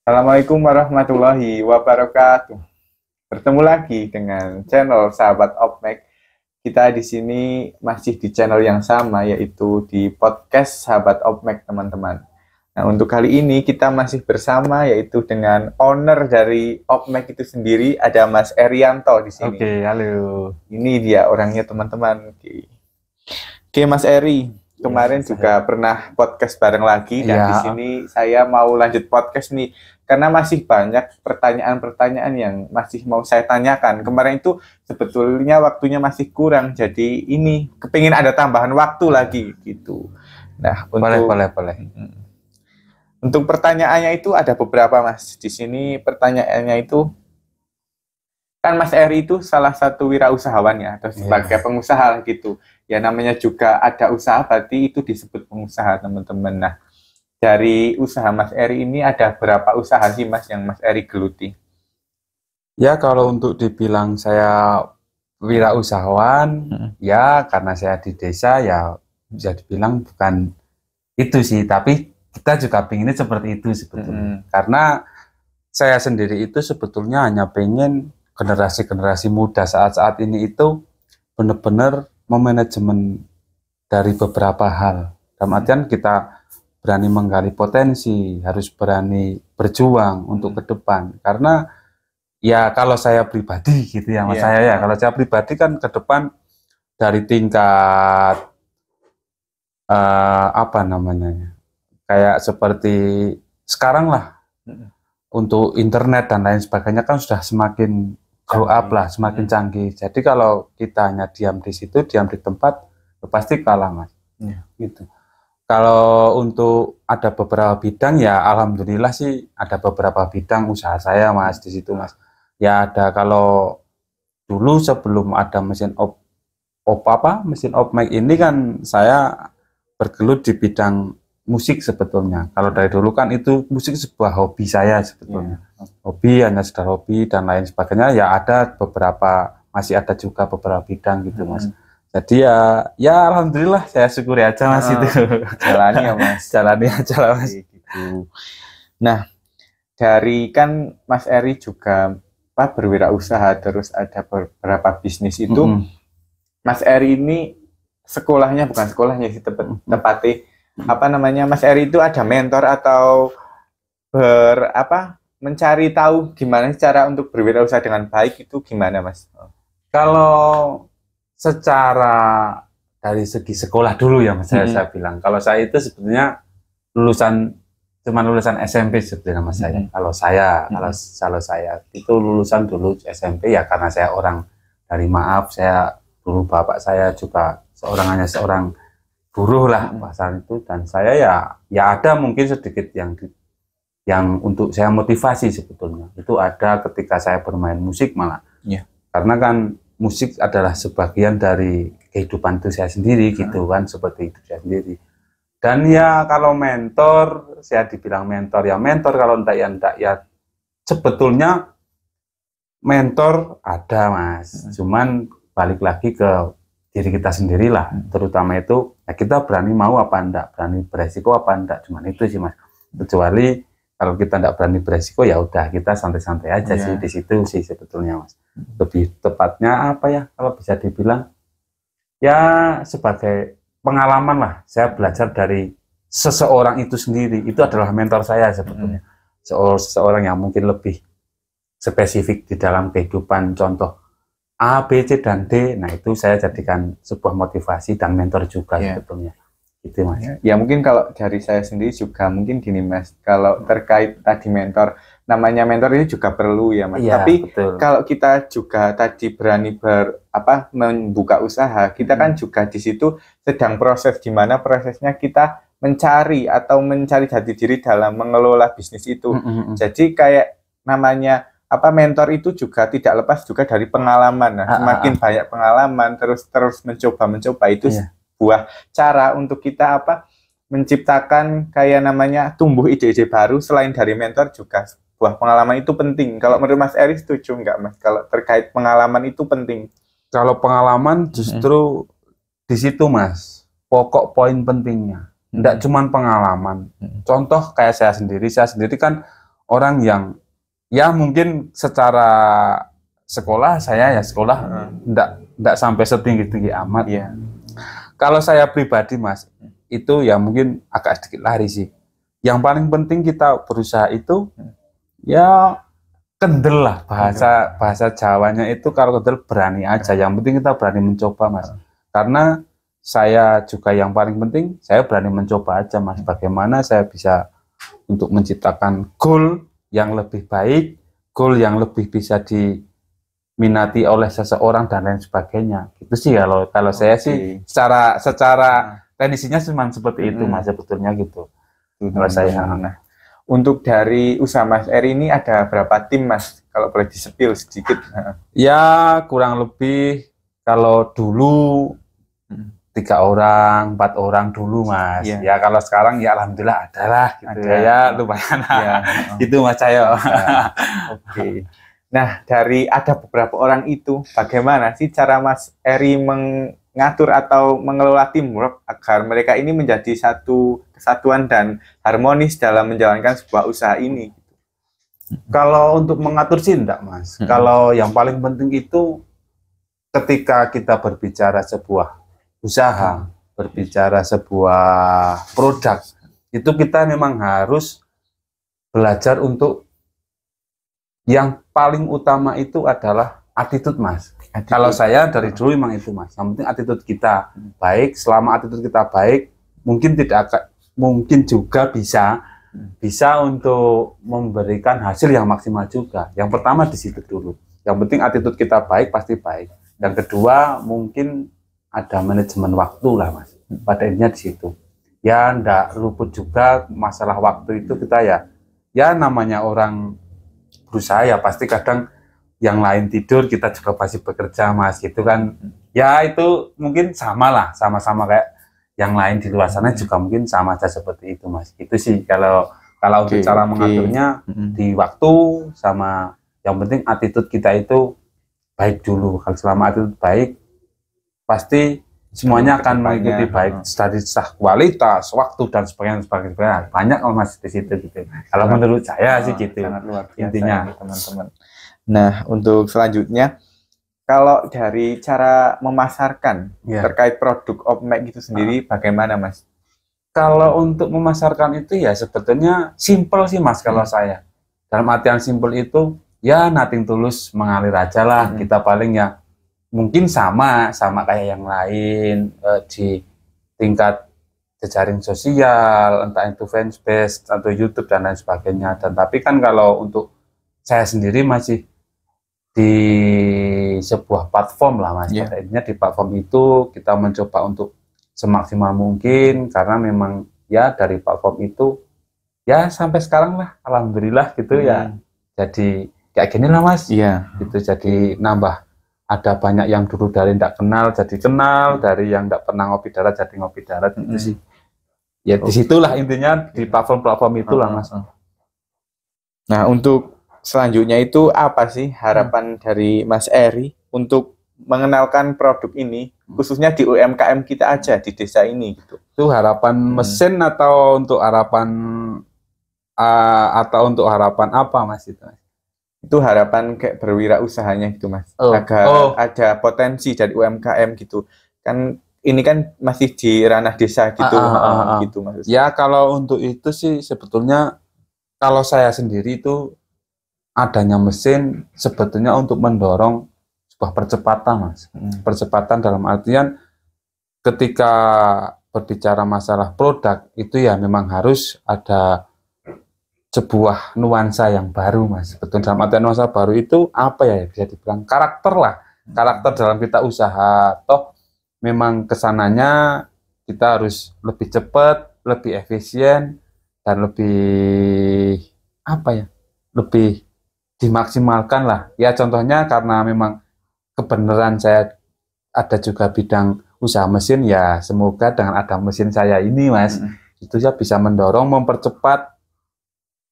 Assalamualaikum warahmatullahi wabarakatuh. Bertemu lagi dengan channel Sahabat Opmek. Kita di sini masih di channel yang sama, yaitu di podcast Sahabat Opmek, teman-teman. Nah, untuk kali ini kita masih bersama, yaitu dengan owner dari Opmek itu sendiri, ada Mas Erianto di sini. Oke, halo. Ini dia orangnya, teman-teman. Oke, Mas Eri. Kemarin juga pernah podcast bareng lagi, dan di sini saya mau lanjut podcast nih karena masih banyak pertanyaan-pertanyaan yang masih mau saya tanyakan. Kemarin itu sebetulnya waktunya masih kurang, jadi ini kepingin ada tambahan waktu lagi gitu. Nah, Boleh. untuk pertanyaannya itu ada beberapa, Mas. Di sini pertanyaannya itu, kan Mas Eri itu salah satu wirausahawan ya, atau sebagai pengusaha gitu. Ya namanya juga ada usaha, berarti itu disebut pengusaha, teman-teman. Nah, dari usaha Mas Eri ini ada berapa usaha sih, Mas, yang Mas Eri geluti? Ya, kalau untuk dibilang saya wirausahawan, ya karena saya di desa, ya bisa dibilang bukan itu sih. Tapi kita juga pinginnya seperti itu sebetulnya. Karena saya sendiri itu sebetulnya hanya pengen generasi-generasi muda saat-saat ini itu benar-benar memanajemen dari beberapa hal. Dalam artian kita berani menggali potensi, harus berani berjuang untuk ke depan. Karena ya kalau saya pribadi gitu ya, Mas, kalau saya pribadi kan ke depan dari tingkat apa namanya, kayak seperti sekarang lah, untuk internet dan lain sebagainya kan sudah semakin grow up lah, semakin canggih. Jadi kalau kita hanya diam di situ, diam di tempat, pasti kalah, Mas. Gitu. Kalau untuk ada beberapa bidang, ya alhamdulillah sih ada beberapa bidang usaha saya, Mas, di situ, Mas. Ya ada, kalau dulu sebelum ada mesin Opmek ini kan saya bergelut di bidang musik sebetulnya. Kalau dari dulu kan itu musik sebuah hobi saya sebetulnya. Hobi, hanya sekedar hobi dan lain sebagainya. Ya ada beberapa, masih ada juga beberapa bidang gitu, Mas. Jadi ya alhamdulillah saya syukuri aja, Mas, itu. Jalani ya, Mas. Jalani aja lah, Mas. Gitu. Nah, dari kan Mas Eri juga berwirausaha, terus ada beberapa bisnis itu. Mas Eri ini sekolahnya, bukan sekolahnya sih, tepatnya apa namanya, Mas Eri itu ada mentor atau mencari tahu gimana cara untuk berwirausaha dengan baik itu gimana, Mas? Kalau secara dari segi sekolah dulu ya, Mas, saya bilang. Kalau saya itu sebetulnya cuman lulusan SMP sebetulnya, Mas, saya. Kalau saya itu lulusan dulu SMP ya karena saya orang dari Maaf, saya dulu bapak saya juga hanya seorang buruh lah pasal itu, dan saya ya ada mungkin sedikit yang untuk saya motivasi sebetulnya. Itu ada ketika saya bermain musik malah. Karena kan musik adalah sebagian dari kehidupan itu saya sendiri gitu kan, seperti itu saya sendiri. Dan ya kalau mentor, saya dibilang mentor, kalau enggak ya sebetulnya mentor ada, Mas. Cuman balik lagi ke diri kita sendirilah, terutama itu ya kita berani mau apa enggak, berani beresiko apa enggak, cuman itu sih, Mas. Kecuali kalau kita enggak berani beresiko, ya udah kita santai-santai aja sih di situ sih sebetulnya, Mas. Lebih tepatnya apa ya, kalau bisa dibilang ya sebagai pengalaman lah, saya belajar dari seseorang itu sendiri, itu adalah mentor saya sebetulnya. Seseorang yang mungkin lebih spesifik di dalam kehidupan, contoh A, B, C, dan D. Nah itu saya jadikan sebuah motivasi dan mentor juga sebetulnya. Gitu, Mas. Ya mungkin kalau dari saya sendiri juga mungkin gini, Mas, kalau terkait tadi mentor, namanya mentor ini juga perlu ya, Mas. Tapi kalau kita juga tadi berani membuka usaha, kita kan juga di situ sedang proses, di mana prosesnya kita mencari jati diri dalam mengelola bisnis itu. Jadi kayak namanya mentor itu juga tidak lepas juga dari pengalaman. Nah, semakin banyak pengalaman, terus mencoba itu sebuah cara untuk kita menciptakan kayak namanya tumbuh ide-ide baru. Selain dari mentor juga sebuah pengalaman itu penting. Kalau menurut Mas Eri setuju nggak, Mas, kalau terkait pengalaman itu penting? Kalau pengalaman justru di situ, Mas, pokok poin pentingnya. Nggak cuma pengalaman. Contoh kayak saya sendiri kan orang yang ya mungkin secara sekolah saya ya sekolah enggak sampai setinggi-tinggi amat. Yeah. Kalau saya pribadi Mas, itu ya mungkin agak sedikit lari sih. Yang paling penting kita berusaha itu ya kendel lah, bahasa Jawanya itu kalau kendel berani aja. Yang penting kita berani mencoba Mas. Karena saya juga yang paling penting saya berani mencoba aja Mas. Bagaimana saya bisa untuk menciptakan goal yang lebih baik, goal yang lebih bisa diminati oleh seseorang dan lain sebagainya. Itu sih kalau saya sih secara teknisnya cuma seperti itu Mas sebetulnya gitu. Kalau saya. Nah, untuk dari usaha Mas Eri ini ada berapa tim Mas? Kalau boleh di-spill sedikit. Ya kurang lebih kalau dulu 3 orang, 4 orang dulu Mas. Yeah. Ya kalau sekarang ya alhamdulillah adalah gitu ya lumayan. Yeah. Itu Mas Cahyo. Oke. Nah, dari ada beberapa orang itu, bagaimana sih cara Mas Eri mengatur atau mengelola teamwork agar mereka ini menjadi satu kesatuan dan harmonis dalam menjalankan sebuah usaha ini? Kalau untuk mengatur sih enggak Mas. Kalau yang paling penting itu ketika kita berbicara sebuah usaha, berbicara sebuah produk, itu kita memang harus belajar untuk yang paling utama itu adalah attitude Mas. Kalau saya dari dulu memang itu Mas. Yang penting attitude kita baik. Selama attitude kita baik, mungkin juga bisa untuk memberikan hasil yang maksimal juga. Yang pertama di situ dulu. Yang penting attitude kita baik pasti baik. Yang kedua mungkin ada manajemen waktu lah Mas. Pada intinya di situ. Ya enggak luput juga masalah waktu itu kita ya namanya orang berusaha ya pasti kadang yang lain tidur kita juga pasti bekerja Mas gitu kan. Ya itu mungkin sama-sama kayak yang lain di luar sana juga mungkin sama aja seperti itu Mas. Itu sih kalau untuk cara mengaturnya di waktu sama yang penting attitude kita itu baik dulu. Kalau selama attitude baik pasti semuanya akan mengikuti baik dari kualitas, waktu dan sebagainya. Banyak Mas di situ gitu. Kalau menurut saya sih gitu. Sangat luar biasa intinya teman-teman. Nah, untuk selanjutnya kalau dari cara memasarkan terkait produk Opmek itu sendiri bagaimana Mas? Kalau untuk memasarkan itu ya sebetulnya simple sih Mas kalau saya. Dalam artian simple itu ya nothing tulus mengalir aja lah. Kita paling ya mungkin sama kayak yang lain di tingkat jejaring sosial, entah itu fanpage atau YouTube dan lain sebagainya. Dan tapi kan kalau untuk saya sendiri masih di sebuah platform lah Mas. Pada intinya di platform itu kita mencoba untuk semaksimal mungkin karena memang ya dari platform itu ya sampai sekarang lah alhamdulillah gitu ya. Jadi kayak gini lah Mas. Gitu jadi nambah. Ada banyak yang dulu dari tidak kenal jadi kenal, dari yang tidak pernah ngopi darat jadi ngopi darat itu sih. Ya disitulah intinya di platform-platform itulah Mas. Nah untuk selanjutnya itu apa sih harapan dari Mas Eri untuk mengenalkan produk ini khususnya di UMKM kita aja di desa ini gitu? Itu harapan mesin atau untuk harapan apa Mas itu? Itu harapan kayak berwirausahanya gitu Mas, agar ada potensi dari UMKM gitu kan, ini kan masih di ranah desa gitu gitu Mas. Ya kalau untuk itu sih sebetulnya kalau saya sendiri itu adanya mesin sebetulnya untuk mendorong sebuah percepatan Mas. Percepatan dalam artian ketika berbicara masalah produk itu ya memang harus ada sebuah nuansa yang baru Mas. Betul, dalam artian nuansa baru itu apa ya bisa dibilang karakter lah. Karakter dalam kita usaha. Toh memang kesananya kita harus lebih cepat, lebih efisien dan lebih apa ya? Lebih dimaksimalkan lah. Ya contohnya karena memang kebenaran saya ada juga bidang usaha mesin ya semoga dengan ada mesin saya ini Mas itu ya bisa mendorong mempercepat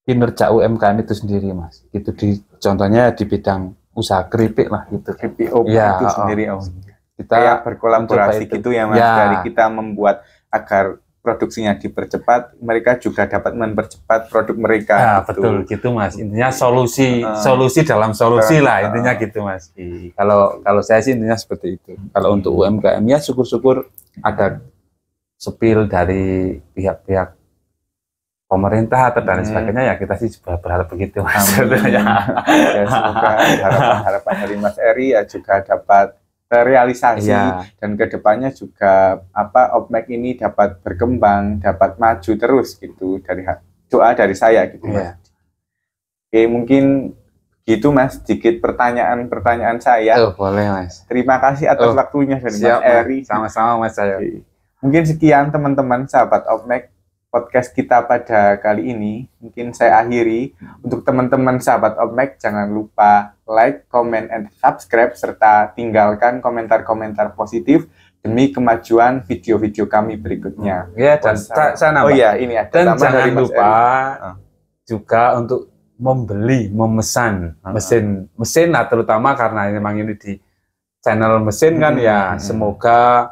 kinerja UMKM itu sendiri Mas. Gitu contohnya di bidang usaha keripik lah gitu. Keripik ya, itu sendiri kita kayak berkolaborasi gitu ya Mas dari kita membuat agar produksinya dipercepat, mereka juga dapat mempercepat produk mereka. Ya, gitu. Betul gitu Mas. Intinya solusi dalam solusi lah intinya gitu Mas. Kalau saya sih intinya seperti itu. Kalau untuk UMKM ya syukur-syukur ada sepil dari pihak-pihak pemerintah atau dan sebagainya, ya kita sih berharap begitu Mas. Ya, semoga harapan dari Mas Eri ya juga dapat terrealisasi dan kedepannya juga Opmek ini dapat berkembang, dapat maju terus gitu, dari doa dari saya gitu Mas. Oke, mungkin gitu Mas, sedikit pertanyaan saya. Boleh Mas. Terima kasih atas waktunya dari Mas Eri. Sama-sama Mas saya. Mungkin sekian teman-teman sahabat Opmek podcast kita pada kali ini. Mungkin saya akhiri. Untuk teman-teman sahabat Opmek, jangan lupa like, comment, and subscribe, serta tinggalkan komentar-komentar positif demi kemajuan video-video kami berikutnya. Ya, dan saya nambah. Oh iya, ini ada. Dan jangan lupa juga untuk memesan mesin, nah terutama karena memang ini di channel mesin kan ya, semoga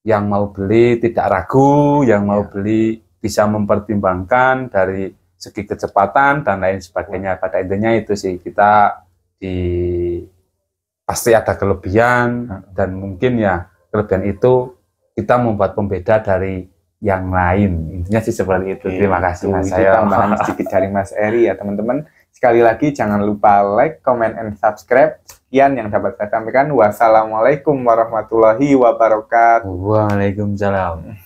yang mau beli tidak ragu, yang mau beli bisa mempertimbangkan dari segi kecepatan dan lain sebagainya. Pada intinya itu sih, kita pasti ada kelebihan, dan mungkin ya kelebihan itu kita membuat pembeda dari yang lain. Intinya sih seperti itu. Terima kasih Mas. Saya tambahan sedikit dari Mas Eri ya teman-teman. Sekali lagi jangan lupa like, comment, and subscribe. Sekian yang dapat saya sampaikan. Wassalamualaikum warahmatullahi wabarakatuh. Waalaikumsalam.